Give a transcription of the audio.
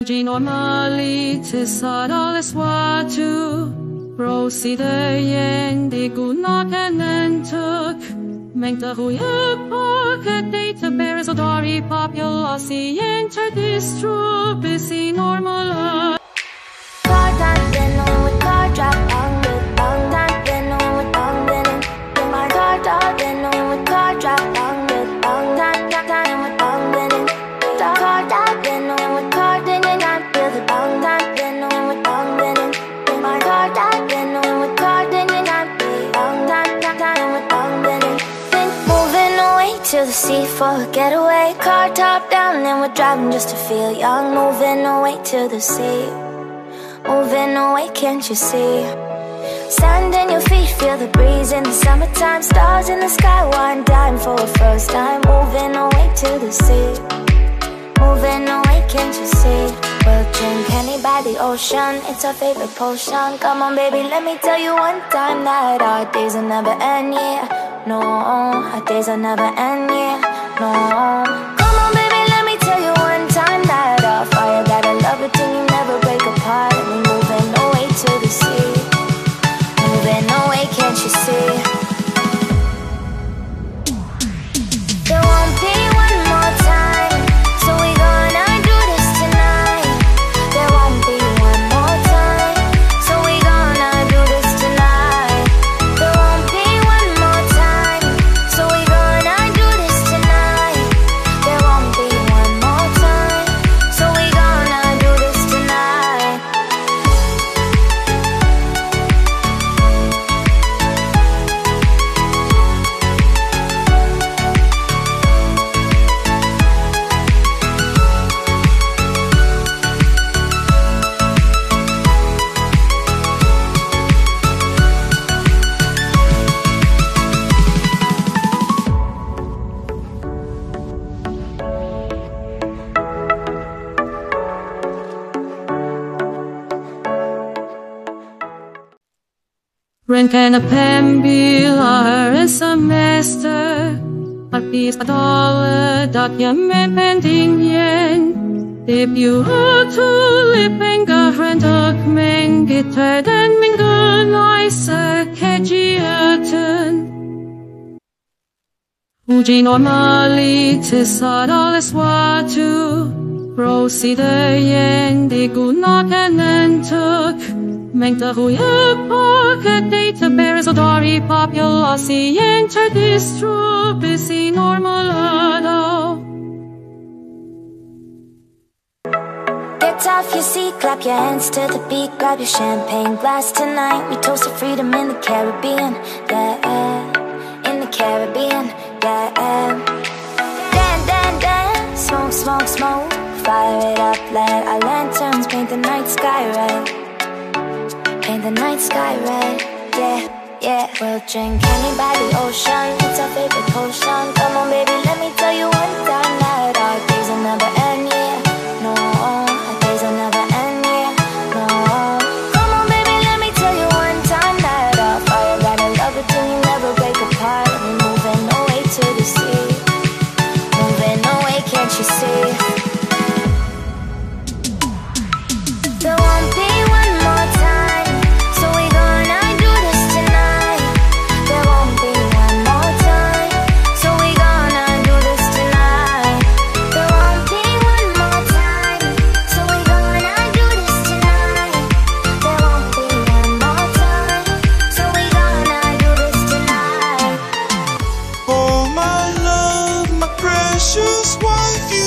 normali till sadale swatu Proceder igen det guna kenentuk Mängder hujuk pocket database och dari populasi enter distribusi normal to the sea for a getaway. Car top down and we're driving just to feel young. Moving away to the sea. Moving away, can't you see? Sand in your feet, feel the breeze in the summertime. Stars in the sky, one dime for a first time. Moving away to the sea. Moving away, can't you see? We'll drink honey by the ocean, it's our favorite potion. Come on baby, let me tell you one time that our days will never end, yeah. No, our days will never end, yeah. No. Come on baby, let me tell you one time that our fire got a love it till you never break apart. And we're moving away to the sea. Moving away, can't you see? There won't be one more time, so we gonna do this tonight. There won't be one more time, so we gonna do this tonight. There won't be one more time, so we gonna do this tonight. There won't be one more time, so we gonna do this tonight. Ren kan a pembil a semester Artis padala dokument pending yen Debut tulip engahran dokument Gitar dan minggunai sekejiatan Uji normali till sadale swatu Proceder yen digunakan untuk Mängder hujuk pocket database och dari populasi enter distribusi normalado. Get off your seat, clap your hands to the beat. Grab your champagne glass tonight. We toast to freedom in the Caribbean, yeah. In the Caribbean, yeah. Dance, dance, dance, smoke, smoke, smoke. Fire it up, let our lanterns paint the night sky red. Paint the night sky red, yeah, yeah. We'll drink honey by the ocean, it's our favorite potion. Come on baby, let me tell you one time that our days will never end, yeah. No, our days will never end, yeah. No. Come on baby, let me tell you one time that our fire got a love it till you never break apart. And we're moving away to the sea. Moving away, can't you see? There won't be one more time, so we gonna do this tonight. There won't be one more time, so we gonna do this tonight. There won't be one more time, so we gonna do this tonight. There won't be one more time, so we gonna do this tonight. Oh my love, my precious wife, you